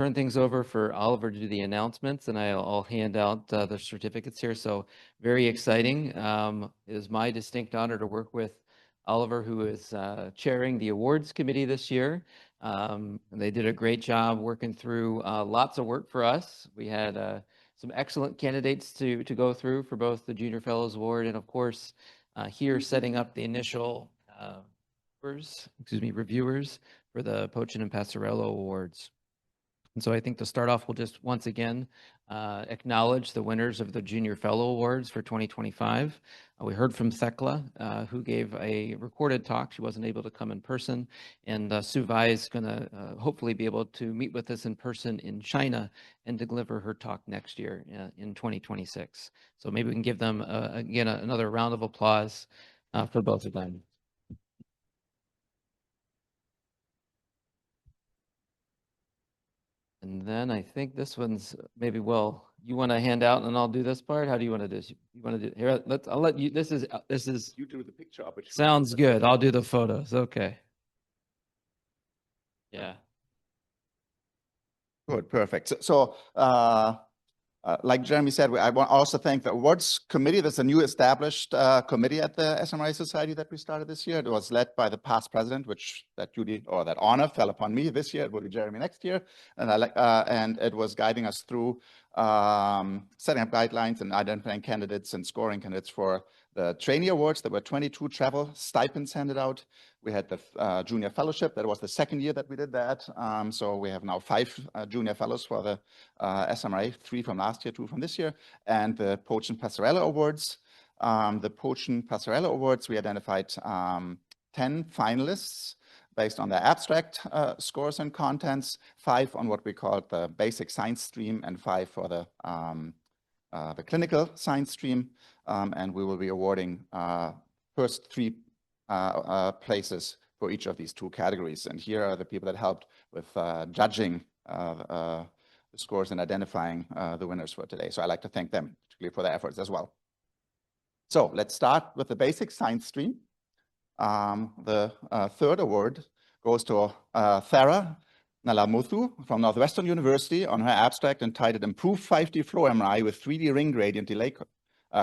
turn things over for Oliver to do the announcements, and I'll hand out the certificates here. So very exciting. It is my distinct honor to work with Oliver, who is chairing the awards committee this year. They did a great job working through lots of work for us. We had some excellent candidates to go through for both the Junior Fellows Award and, of course, here setting up the initial reviewers for the Pochin and Passarello Awards. And so I think to start off, we'll just once again acknowledge the winners of the Junior Fellow Awards for 2025. We heard from Thekla, who gave a recorded talk. She wasn't able to come in person. And Sue Vai is going to hopefully be able to meet with us in person in China and deliver her talk next year in 2026. So maybe we can give them, again, another round of applause for both of them. And then I think this one's maybe, well, you want to hand out and I'll do this part? How do you want to do this? You want to do here? I'll let you. This is you do the picture opportunity. Sounds good. I'll do the photos. Okay. Yeah. Good, perfect. So like Jeremy said, I want to also thank the awards committee. There's a new established committee at the SMRI Society that we started this year. It was led by the past president, that duty or that honor fell upon me this year. It will be Jeremy next year, and it was guiding us through setting up guidelines and identifying candidates and scoring candidates for the trainee awards. There were 22 travel stipends handed out. We had the junior fellowship. That was the second year that we did that. So we have now 5 junior fellows for the SMRI, 3 from last year, 2 from this year, and the Pochin Passarello Awards. The Pochin Passarello Awards, we identified 10 finalists based on their abstract scores and contents, 5 on what we call the basic science stream, and 5 for the clinical science stream. And we will be awarding first 3 places for each of these 2 categories. And here are the people that helped with judging the scores and identifying the winners for today. So I'd like to thank them particularly for their efforts as well. So let's start with the basic science stream. The 3rd award goes to Thara Nalamuthu from Northwestern University on her abstract entitled Improved 5D Flow MRI with 3D Ring Gradient Delay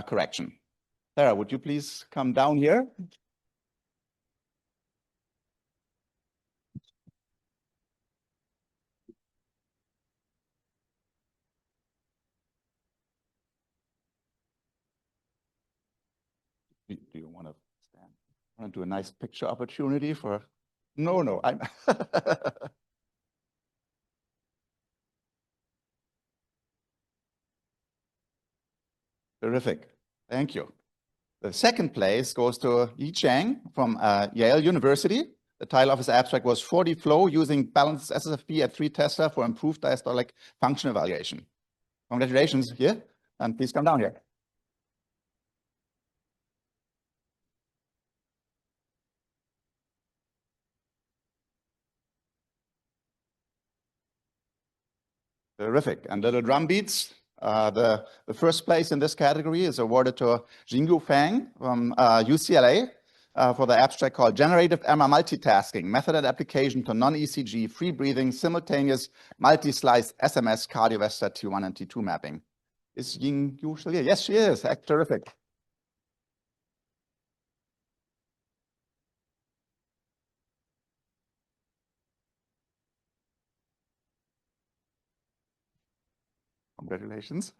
Correction. Thara, would you please come down here? Do you want to stand? I want to do a nice picture opportunity for... No, I'm... Terrific. Thank you. The 2nd place goes to Yi Chang from Yale University. The title of his abstract was 4D flow using balanced SSFP at 3 Tesla for improved diastolic function evaluation. Congratulations here, and please come down here. Terrific. And little drum beats. The first place in this category is awarded to Jingyu Fang from UCLA for the abstract called Generative MR Multitasking, Method and Application to Non-ECG, Free Breathing, Simultaneous Multi-Slice SMS Cardiovascular T1 and T2 Mapping. Is Jingyu still here? Yes, she is. Terrific. Congratulations.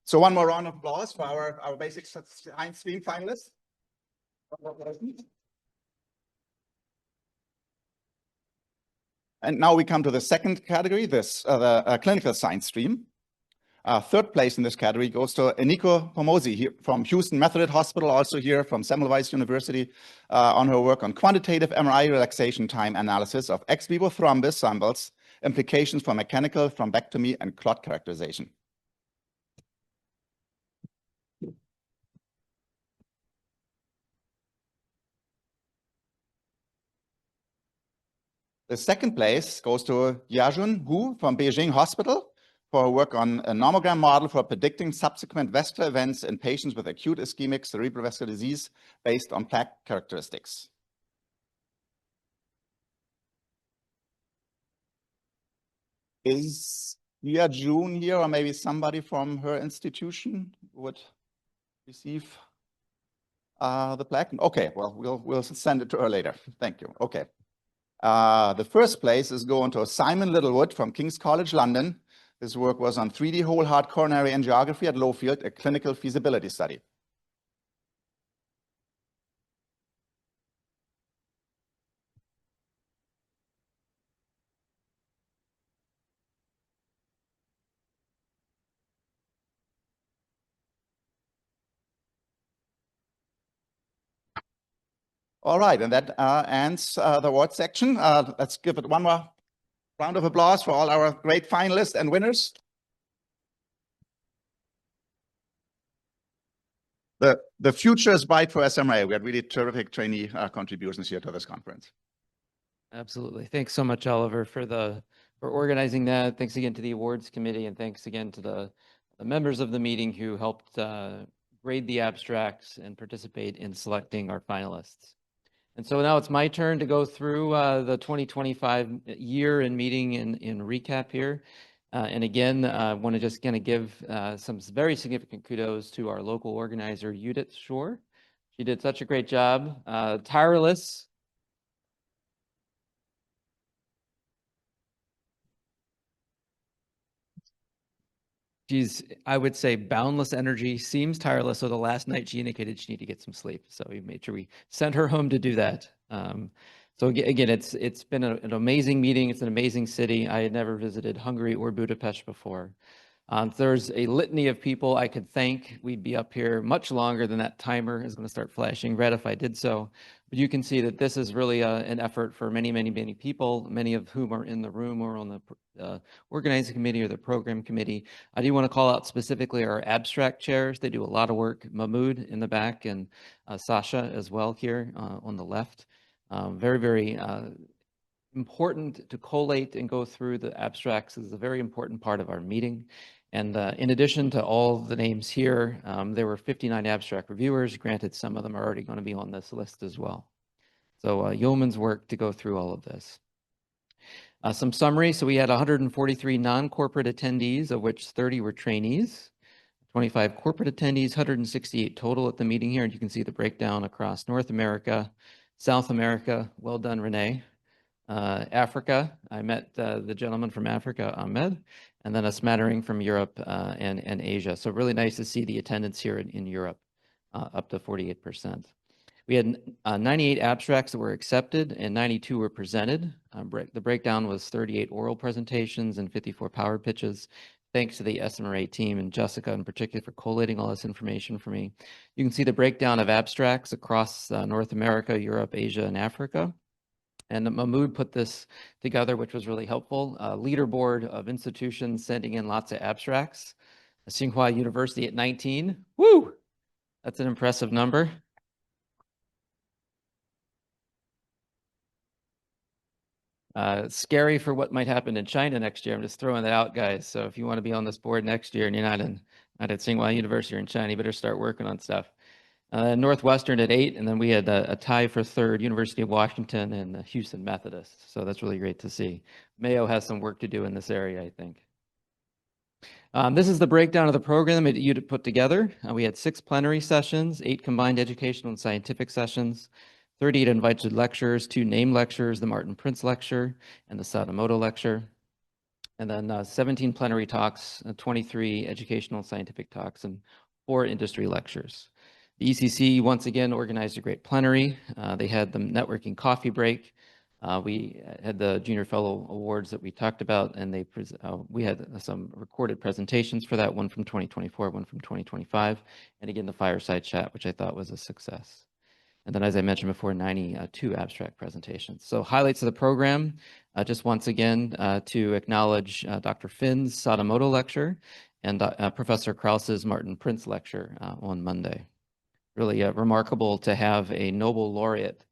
So one more round of applause for our basic science stream finalists. And now we come to the 2nd category, the clinical science stream. 3rd place in this category goes to Eniko Pomosi from Houston Methodist Hospital, also here from Semmelweis University, on her work on quantitative MRI relaxation time analysis of ex vivo thrombus samples, implications for mechanical thrombectomy and clot characterization. The 2nd place goes to Yajun Hu from Beijing Hospital for her work on a nomogram model for predicting subsequent vascular events in patients with acute ischemic cerebral vascular disease based on plaque characteristics. Is Leah June here, or maybe somebody from her institution would receive the plaque? Okay, well, we'll send it to her later. Thank you. Okay. The first place is going to Simon Littlewood from King's College London. His work was on 3D whole heart coronary angiography at Lowfield, a clinical feasibility study. All right, and that ends the award section. Let's give it one more round of applause for all our great finalists and winners. The future is bright for SMRA. We had really terrific trainee contributions here to this conference. Absolutely. Thanks so much, Oliver, for organizing that. Thanks again to the awards committee, and thanks again to the members of the meeting who helped grade the abstracts and participate in selecting our finalists. And so now it's my turn to go through the 2025 year in meeting in recap here. And again, I want to just kind of give some very significant kudos to our local organizer, Judith Shore. She did such a great job, tireless. She's, I would say, boundless energy, seems tireless. So the last night she indicated she needed to get some sleep. So we made sure we sent her home to do that. So again, it's been an amazing meeting. It's an amazing city. I had never visited Hungary or Budapest before. There's a litany of people I could thank. We'd be up here much longer than that timer is going to start flashing red if I did so. But you can see that this is really an effort for many, many, many people, many of whom are in the room or on the organizing committee or the program committee. I do want to call out specifically our abstract chairs. They do a lot of work. Mahmoud in the back and Sasha as well here on the left. Very, very important to collate and go through the abstracts is a very important part of our meeting. And in addition to all the names here, there were 59 abstract reviewers. Granted, some of them are already going to be on this list as well. So yeoman's work to go through all of this. Some summary. So we had 143 non-corporate attendees, of which 30 were trainees, 25 corporate attendees, 168 total at the meeting here. And you can see the breakdown across North America, South America. Well done, Renee. Africa, I met the gentleman from Africa, Ahmed, and then a smattering from Europe and Asia. So really nice to see the attendance here in Europe, up to 48%. We had 98 abstracts that were accepted and 92 were presented. The breakdown was 38 oral presentations and 54 power pitches. Thanks to the SMRA team and Jessica in particular for collating all this information for me. You can see the breakdown of abstracts across North America, Europe, Asia, and Africa. And Mahmoud put this together, which was really helpful. A leaderboard of institutions sending in lots of abstracts. Tsinghua University at 19. Woo! That's an impressive number. Scary for what might happen in China next year. I'm just throwing that out, guys. So if you want to be on this board next year and you're not at Tsinghua University or in China, you better start working on stuff. Northwestern at 8, and then we had a tie for third, University of Washington and Houston Methodist. So that's really great to see. Mayo has some work to do in this area, I think. This is the breakdown of the program that you put together. We had 6 plenary sessions, 8 combined educational and scientific sessions, 38 invited lectures, 2 named lectures, the Martin Prince lecture and the Sadamoto lecture, and then 17 plenary talks, 23 educational and scientific talks, and 4 industry lectures. The ECC once again organized a great plenary. They had the networking coffee break. We had the Junior Fellow Awards that we talked about, and we had some recorded presentations for that, one from 2024, one from 2025, and again, the fireside chat, which I thought was a success. And then, as I mentioned before, 92 abstract presentations. So highlights of the program, just once again, to acknowledge Dr. Finn's Sadamoto lecture and Professor Krause's Martin Prince lecture on Monday. Really remarkable to have a Nobel laureate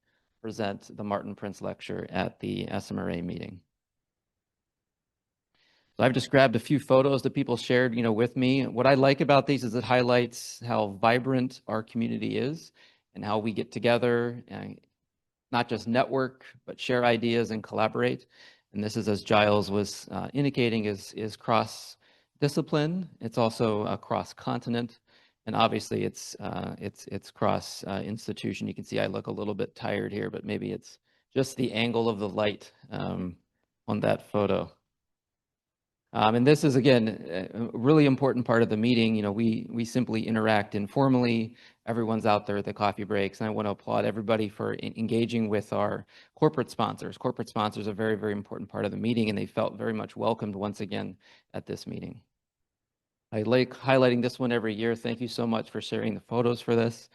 present the Martin Prince lecture at the SMRA meeting. So I've just grabbed a few photos that people shared, with me. What I like about these is it highlights how vibrant our community is and how we get together and not just network, but share ideas and collaborate. And this is, as Giles was indicating, is cross-discipline. It's also cross-continent. And obviously it's cross institution. You can see I look a little bit tired here, but maybe it's just the angle of the light on that photo. And this is, again, a really important part of the meeting. We simply interact informally. Everyone's out there at the coffee breaks. And I want to applaud everybody for engaging with our corporate sponsors. Corporate sponsors are a very, very important part of the meeting, and they felt very much welcomed once again at this meeting. I like highlighting this one every year. Thank you so much for sharing the photos for this.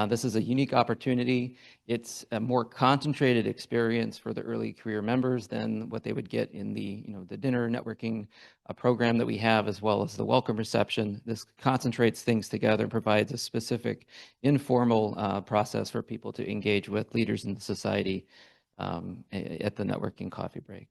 This is a unique opportunity. It's a more concentrated experience for the early career members than what they would get in the dinner networking program that we have, as well as the welcome reception. This concentrates things together and provides a specific informal process for people to engage with leaders in the society at the networking coffee break.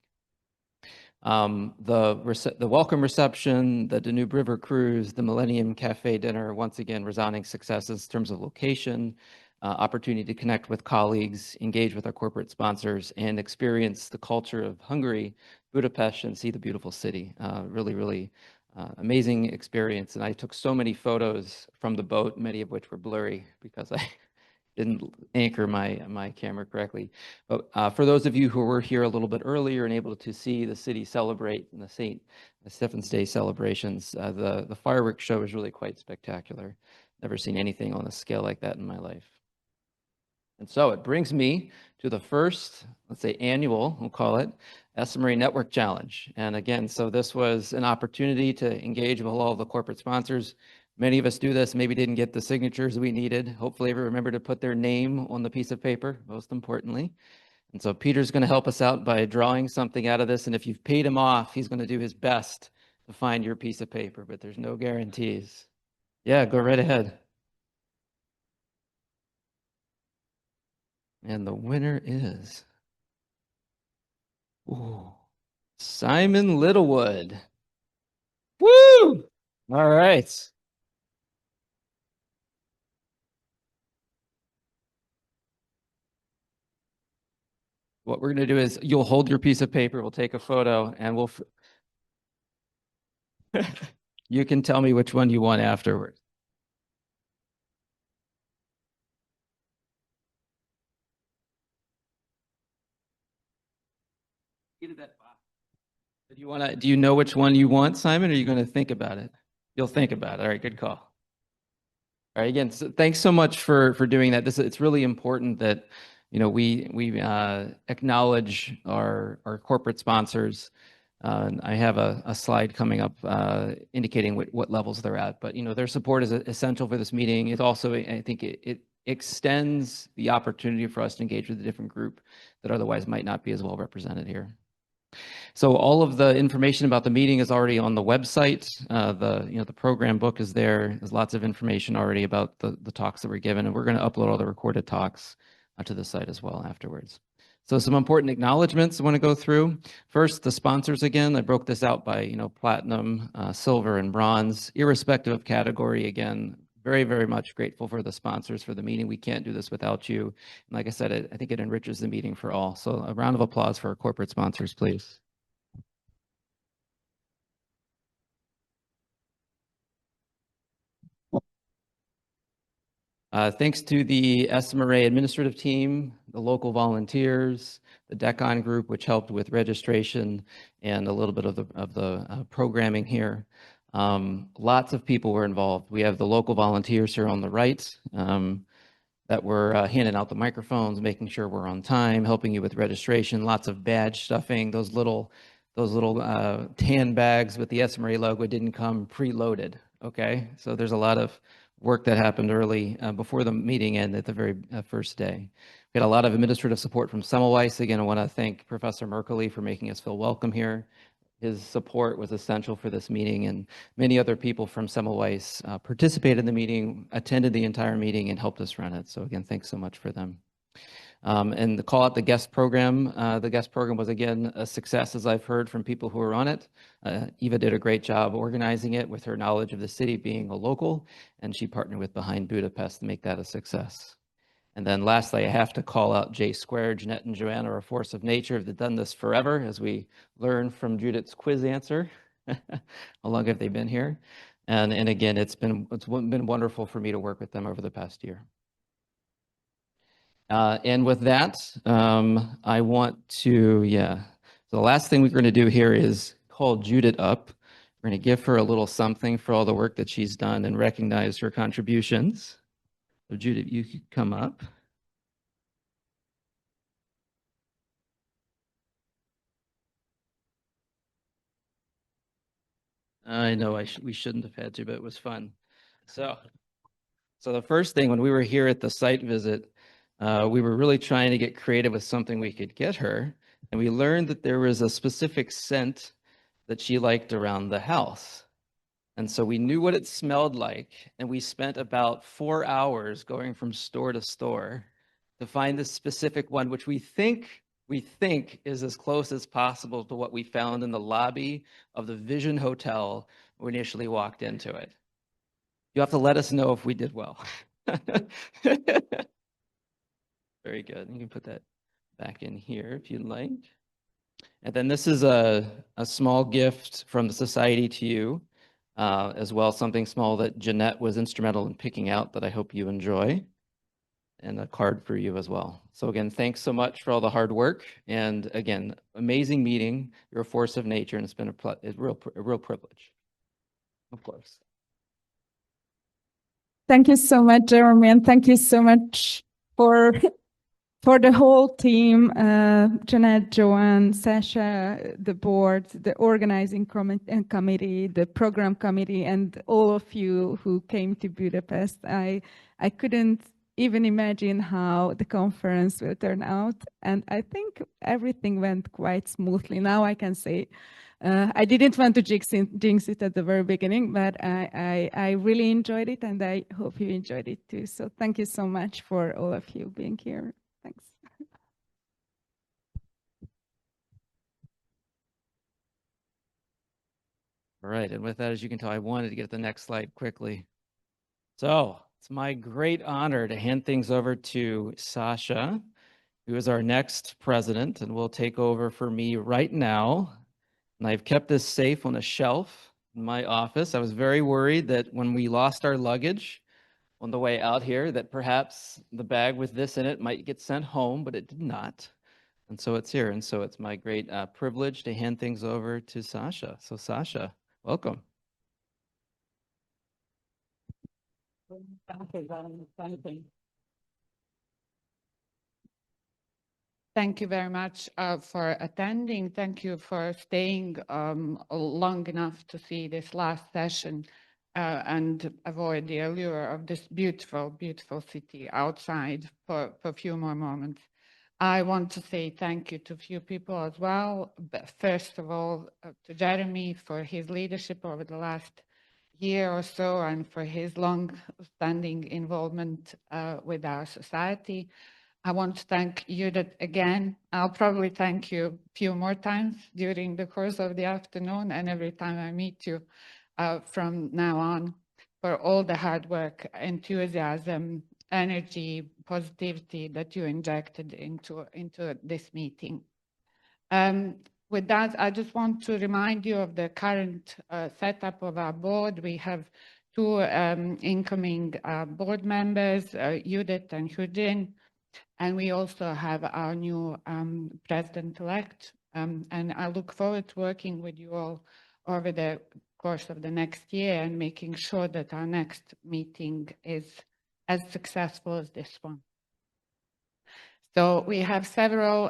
The welcome reception, the Danube River cruise, the Millennium Cafe dinner, once again, resounding successes in terms of location, opportunity to connect with colleagues, engage with our corporate sponsors, and experience the culture of Hungary, Budapest, and see the beautiful city. Really, really amazing experience. And I took so many photos from the boat, many of which were blurry because I didn't anchor my camera correctly. But for those of you who were here a little bit earlier and able to see the city celebrate in the St. Stephen's Day celebrations, the fireworks show is really quite spectacular. Never seen anything on a scale like that in my life. And so it brings me to the first, let's say annual, we'll call it, SMRE Network Challenge. And again, so this was an opportunity to engage with all of the corporate sponsors. Many of us do this, maybe didn't get the signatures we needed. Hopefully everyone remembered to put their name on the piece of paper, most importantly. And so Peter's going to help us out by drawing something out of this. And if you've paid him off, he's going to do his best to find your piece of paper, but there's no guarantees. Yeah, go right ahead. And the winner is, ooh, Simon Littlewood. Woo! All right. What we're going to do is you'll hold your piece of paper, we'll take a photo, and you can tell me which one you want afterwards. Do you know which one you want, Simon, or are you going to think about it? You'll think about it. All right, good call. All right, again, so thanks so much for doing that. It's really important that we acknowledge our corporate sponsors. I have a slide coming up indicating what levels they're at, but their support is essential for this meeting. It also, I think, it extends the opportunity for us to engage with a different group that otherwise might not be as well represented here. So all of the information about the meeting is already on the website. The program book is there. There's lots of information already about the talks that were given, and we're going to upload all the recorded talks to the site as well afterwards. So some important acknowledgments I want to go through. First, the sponsors again. I broke this out by platinum, silver, and bronze, irrespective of category. Again, very, very much grateful for the sponsors for the meeting. We can't do this without you. And like I said, I think it enriches the meeting for all. So a round of applause for our corporate sponsors, please. Thanks to the SMRE administrative team, the local volunteers, the DECON group, which helped with registration and a little bit of the programming here. Lots of people were involved. We have the local volunteers here on the right that were handing out the microphones, making sure we're on time, helping you with registration, lots of badge stuffing. Those little tan bags with the SMRE logo didn't come preloaded, okay? So there's a lot of work that happened early before the meeting ended the very first day. We had a lot of administrative support from Semmelweis. Again, I want to thank Professor Merkley for making us feel welcome here. His support was essential for this meeting, and many other people from Semmelweis participated in the meeting, attended the entire meeting, and helped us run it. So again, thanks so much for them. And the call out the guest program was again a success, as I've heard from people who are on it. Eva did a great job organizing it with her knowledge of the city being a local, and she partnered with Behind Budapest to make that a success. And then lastly, I have to call out J Squared. Jeanette and Joanna are a force of nature. They've done this forever, as we learned from Judith's quiz answer. How long have they been here? And again, it's been wonderful for me to work with them over the past year. And with that, I want to, so the last thing we're going to do here is call Judith up. We're going to give her a little something for all the work that she's done and recognize her contributions. So Judith, you could come up. I know we shouldn't have had to, but it was fun. So the first thing, when we were here at the site visit, we were really trying to get creative with something we could get her. And we learned that there was a specific scent that she liked around the house. And so we knew what it smelled like. And we spent about 4 hours going from store to store to find this specific one, which we think is as close as possible to what we found in the lobby of the Vision Hotel when we initially walked into it. You have to let us know if we did well. Very good. You can put that back in here if you'd like. And then this is a small gift from the Society to you, as well, something small that Jeanette was instrumental in picking out that I hope you enjoy, and a card for you as well. So again, thanks so much for all the hard work. And again, amazing meeting. You're a force of nature, and it's been a real privilege. Of course. Thank you so much, Jeremy, and thank you so much for the whole team, Jeanette, Joanne, Sasha, the board, the organizing committee, the program committee, and all of you who came to Budapest. I couldn't even imagine how the conference will turn out, and I think everything went quite smoothly. Now I can say, I didn't want to jinx it at the very beginning, but I really enjoyed it, and I hope you enjoyed it too. So thank you so much for all of you being here. Thanks. All right, and with that, as you can tell, I wanted to get the next slide quickly. So it's my great honor to hand things over to Sasha, who is our next president and will take over for me right now. And I've kept this safe on a shelf in my office. I was very worried that when we lost our luggage on the way out here, that perhaps the bag with this in it might get sent home, but it did not. And so it's here. And so it's my great privilege to hand things over to Sasha. So Sasha, welcome. Thank you very much for attending. Thank you for staying long enough to see this last session and avoid the allure of this beautiful, beautiful city outside for a few more moments. I want to say thank you to a few people as well. But first of all, to Jeremy for his leadership over the last year or so and for his long-standing involvement with our society. I want to thank Judith again. I'll probably thank you a few more times during the course of the afternoon and every time I meet you from now on for all the hard work, enthusiasm, energy, positivity that you injected into this meeting. With that, I just want to remind you of the current setup of our board. We have two incoming board members, Judith and Hujin, and we also have our new president-elect. And I look forward to working with you all over the course of the next year and making sure that our next meeting is as successful as this one. So we have several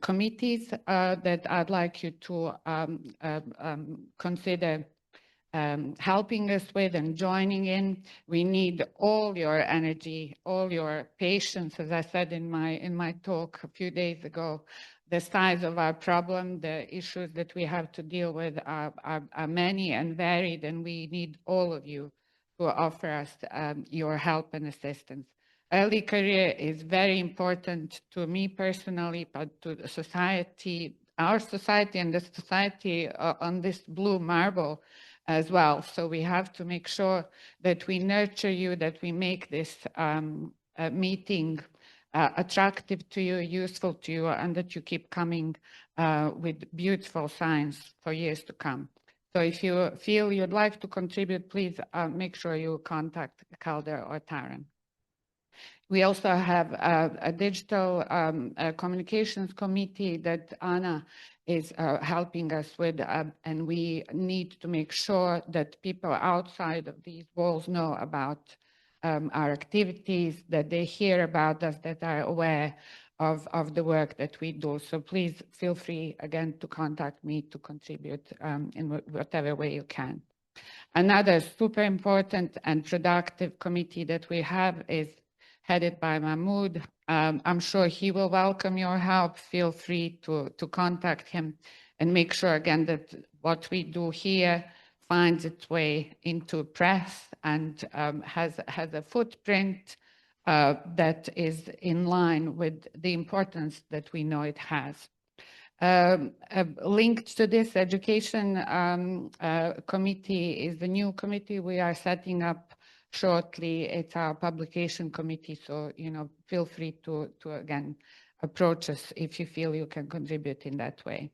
committees that I'd like you to consider helping us with and joining in. We need all your energy, all your patience, as I said in my talk a few days ago. The size of our problem, the issues that we have to deal with are many and varied, and we need all of you to offer us your help and assistance. early career is very important to me personally, but to the society, our society and the society on this blue marble as well. So we have to make sure that we nurture you, that we make this meeting attractive to you, useful to you, and that you keep coming with beautiful signs for years to come. So if you feel you'd like to contribute, please make sure you contact Calder or Taran. We also have a digital communications committee that Anna is helping us with, and we need to make sure that people outside of these walls know about our activities, that they hear about us, that are aware of the work that we do. So please feel free again to contact me to contribute in whatever way you can. Another super important and productive committee that we have is headed by Mahmoud. I'm sure he will welcome your help. Feel free to contact him and make sure again that what we do here finds its way into press and has a footprint that is in line with the importance that we know it has. Linked to this education committee is the new committee we are setting up shortly. It's our publication committee, so feel free to again approach us if you feel you can contribute in that way.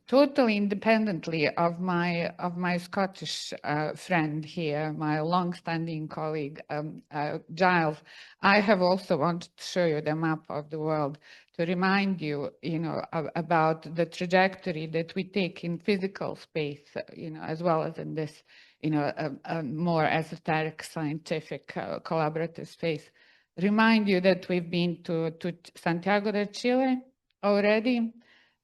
Totally independently of my Scottish friend here, my long-standing colleague Giles, I have also wanted to show you the map of the world to remind you, about the trajectory that we take in physical space, as well as in this, a more esoteric, scientific, collaborative space. Remind you that we've been to Santiago de Chile already.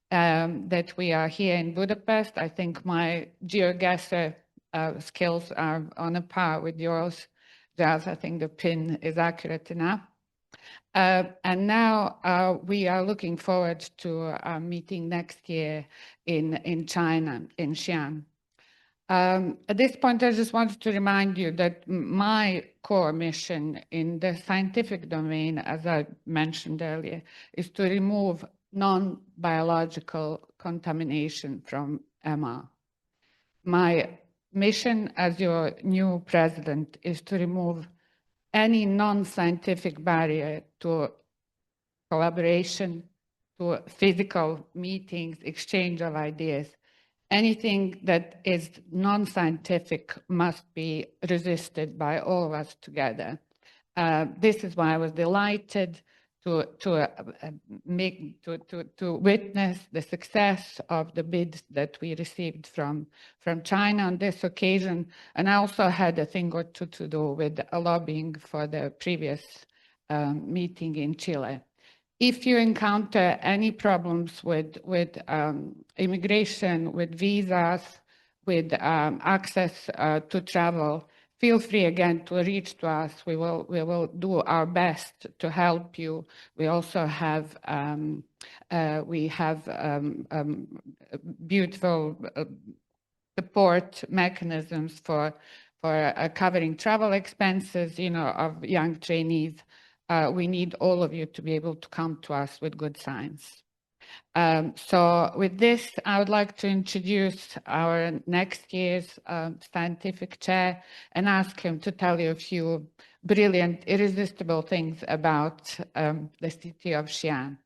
That we are here in Budapest. I think my GeoGuessr skills are on a par with yours, Giles. I think the pin is accurate enough. And now we are looking forward to our meeting next year in China, in Xi'an. At this point, I just wanted to remind you that my core mission in the scientific domain, as I mentioned earlier, is to remove non-biological contamination from MR. My mission as your new president is to remove any non-scientific barrier to collaboration, to physical meetings, exchange of ideas. Anything that is non-scientific must be resisted by all of us together. This is why I was delighted to witness the success of the bids that we received from China on this occasion. And I also had a thing or two to do with lobbying for the previous meeting in Chile. If you encounter any problems with immigration, with visas, with access to travel, feel free again to reach to us. We will do our best to help you. We also have beautiful support mechanisms for covering travel expenses, of young trainees. We need all of you to be able to come to us with good science. So with this, I would like to introduce our next year's scientific chair and ask him to tell you a few brilliant, irresistible things about the city of Xi'an.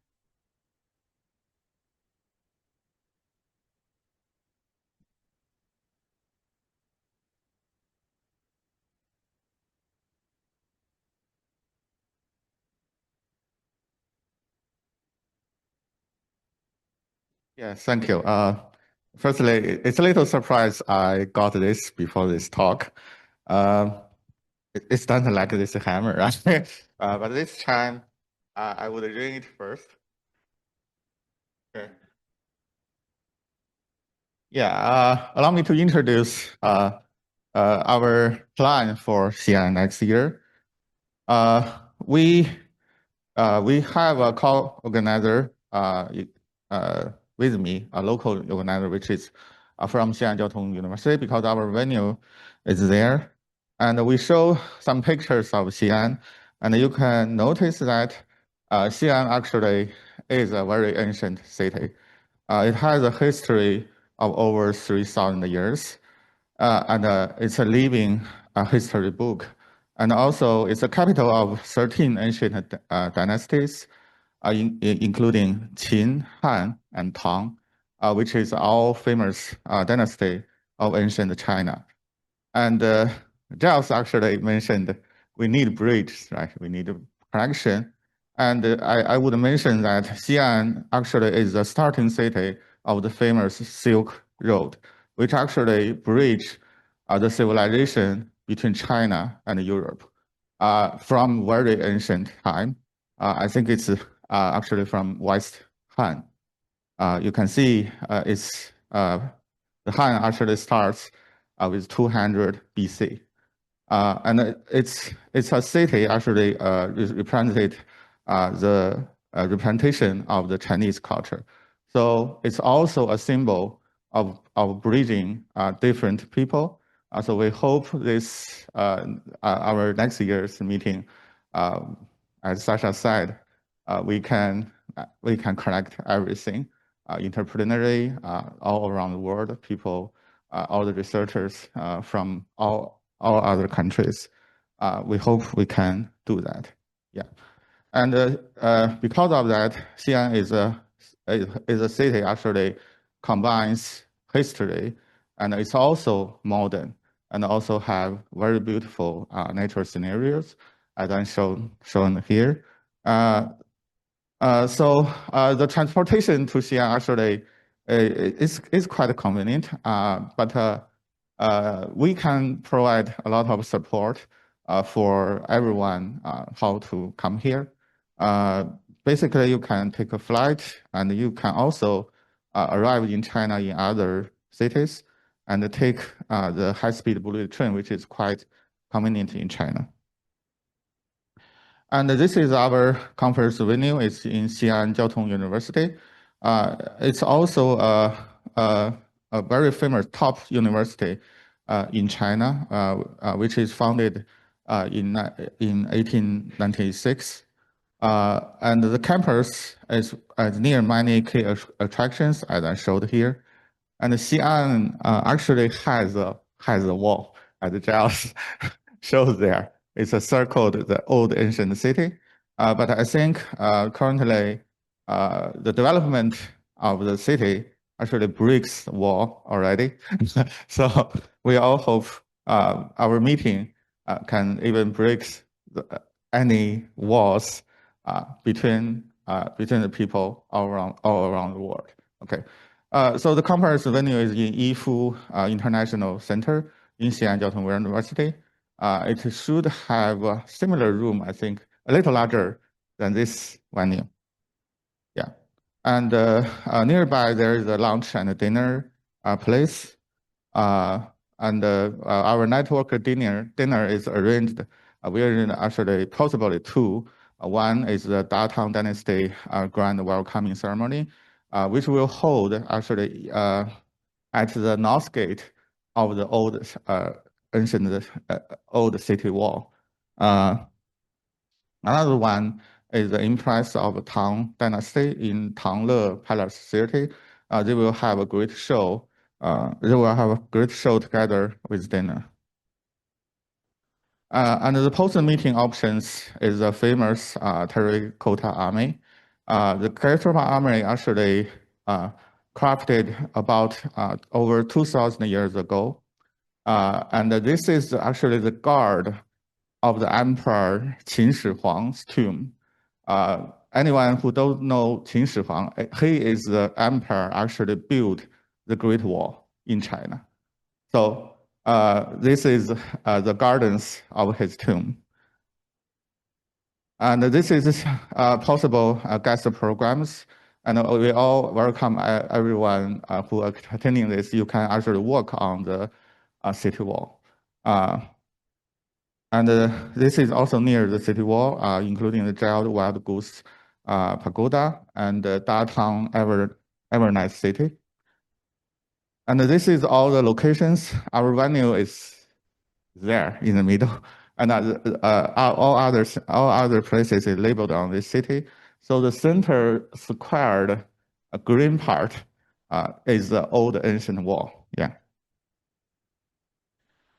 Yes, thank you. Firstly, it's a little surprise I got this before this talk. It's done like this hammer, right? But this time, I would ring it first. Okay. Yeah, allow me to introduce our plan for Xi'an next year. We have a co-organizer with me, a local organizer, which is from Xi'an Jiao Tong University, because our venue is there. And we show some pictures of Xi'an And you can notice that Xi'an actually is a very ancient city. It has a history of over 3,000 years, and it's a living history book. And also, it's the capital of 13 ancient dynasties, including Qin, Han, and Tang, which is all famous dynasty of ancient China. And Giles actually mentioned we need bridges, right? We need a connection. And I would mention that Xi'an actually is the starting city of the famous Silk Road, which actually bridge the civilization between China and Europe from very ancient time. I think it's actually from West Han. You can see it's the Han actually starts with 200 BC. And it's a city actually represented the representation of the Chinese culture. So it's also a symbol of bridging different people. So we hope this our next year's meeting, as Sasha said, we can connect everything interdisciplinary all around the world. People, all the researchers from all other countries. We hope we can do that. Yeah, and because of that, Xi'an is a city actually combines history, and it's also modern, and also have very beautiful nature scenarios, as I'm shown here. So the transportation to Xi'an actually is quite convenient, but we can provide a lot of support for everyone how to come here. Basically, you can take a flight, and you can also arrive in China in other cities and take the high-speed bullet train, which is quite convenient in China. And this is our conference venue. It's in Xi'an Jiaotong University. It's also a very famous top university in China, which is founded in 1896. And the campus is near many key attractions, as I showed here. And Xi'an actually has a wall, as Giles shows there. It's a circled the old ancient city. But I think currently the development of the city actually breaks the wall already. So we all hope our meeting can even break any walls between the people all around the world. Okay. So the conference venue is in Yifu International Center in Xi'an Jiaotong University. It should have a similar room, I think, a little larger than this venue. Yeah. And nearby, there is a lunch and a dinner place. And our network dinner is arranged. We arranged actually possibly two. One is the Datang Dynasty grand welcoming ceremony, which will hold actually at the north gate of the old ancient old city wall. Another one is the Empress of Tang Dynasty in Tangle Palace City. They will have a great show. They will have a great show together with dinner. And the post-meeting options is the famous terracotta army. The terracotta army actually crafted about over 2,000 years ago. And this is actually the guard of the Emperor Qin Shi Huang's tomb. Anyone who don't know Qin Shi Huang, he is the emperor actually built the Great Wall in China. So this is the gardens of his tomb. And this is possible guest programs. And we all welcome everyone who are attending this. You can actually walk on the city wall. And this is also near the city wall, including the Gild Wild Goose Pagoda and the Datang Evernight City. And this is all the locations. Our venue is there in the middle. and all other places is labeled on this city. So the center squared green part is the old ancient wall. Yeah.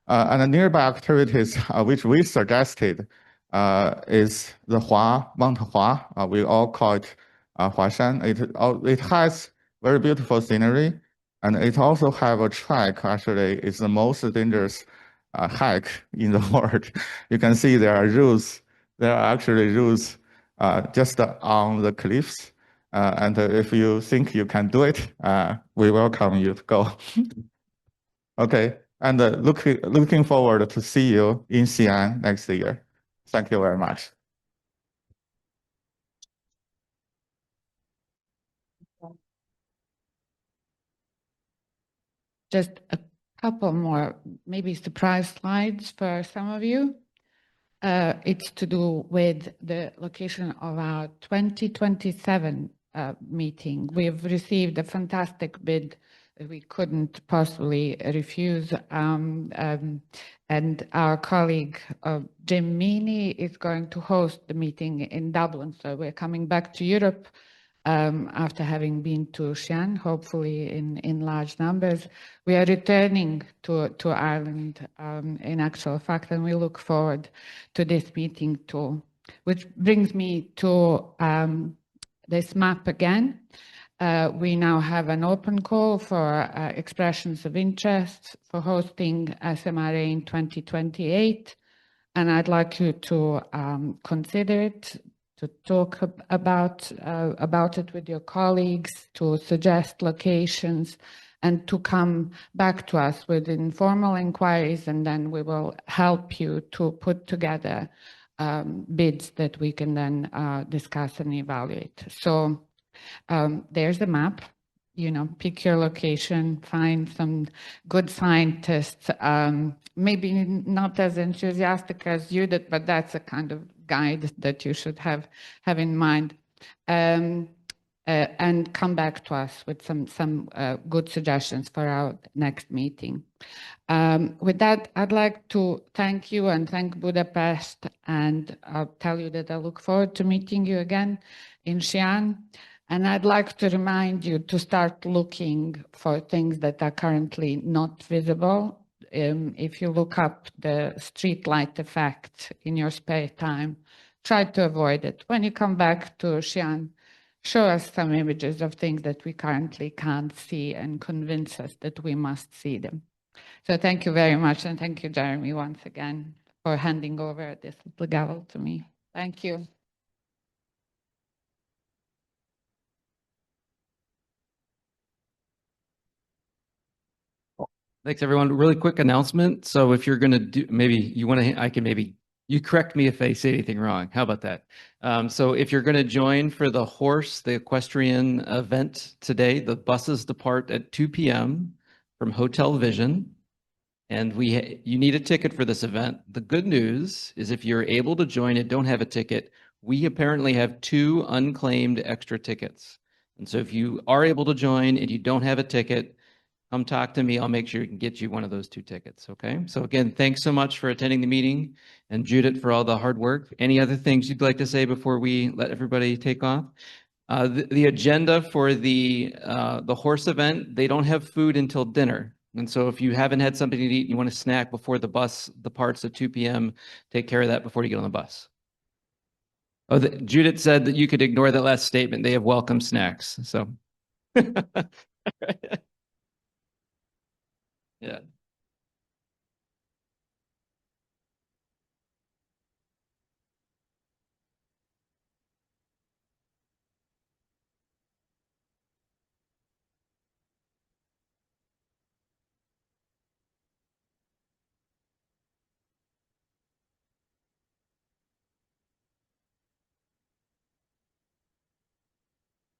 And the nearby activities which we suggested is the Mount Hua. We all call it Huashan. It has very beautiful scenery, and it also have a track. Actually, it's the most dangerous hike in the world. You can see there are routes. There are actually routes just on the cliffs. And if you think you can do it, we welcome you to go. Okay, and looking forward to see you in Xi'an next year. Thank you very much. Just a couple more, maybe surprise slides for some of you. It's to do with the location of our 2027 meeting. We've received a fantastic bid that we couldn't possibly refuse. And our colleague Jim Meany is going to host the meeting in Dublin. So we're coming back to Europe after having been to Xi'an, hopefully in large numbers. We are returning to Ireland in actual fact, and we look forward to this meeting too. Which brings me to this map again. We now have an open call for expressions of interest for hosting SMRA in 2028. And I'd like you to consider it, to talk about it with your colleagues, to suggest locations, and to come back to us with informal inquiries, and then we will help you to put together bids that we can then discuss and evaluate. So there's the map. You know, pick your location, find some good scientists, maybe not as enthusiastic as you did, but that's a kind of guide that you should have in mind. And come back to us with some good suggestions for our next meeting. With that, I'd like to thank you and thank Budapest, and I'll tell you that I look forward to meeting you again in Xi'an. And I'd like to remind you to start looking for things that are currently not visible. If you look up the street light effect in your spare time, try to avoid it. When you come back to Xi'an, show us some images of things that we currently can't see and convince us that we must see them. So thank you very much. And thank you, Jeremy, once again, for handing over this little gavel to me. Thank you. Thanks, everyone. Really quick announcement. So if you're going to do, maybe you want to, I can maybe, you correct me if I say anything wrong. How about that? So if you're going to join for the horse, the equestrian event today, the buses depart at 2 p.m. from Hotel Vision. And you need a ticket for this event. The good news is if you're able to join it, don't have a ticket, we apparently have 2 unclaimed extra tickets. And so if you are able to join and you don't have a ticket, come talk to me. I'll make sure we can get you one of those 2 tickets. Okay. So again, thanks so much for attending the meeting, and Judith for all the hard work. Any other things you'd like to say before we let everybody take off? The agenda for the horse event, they don't have food until dinner. And so if you haven't had something to eat and you want to snack before the bus departs at 2 p.m., take care of that before you get on the bus. Oh, Judith said that you could ignore that last statement. They have welcome snacks. So. Yeah.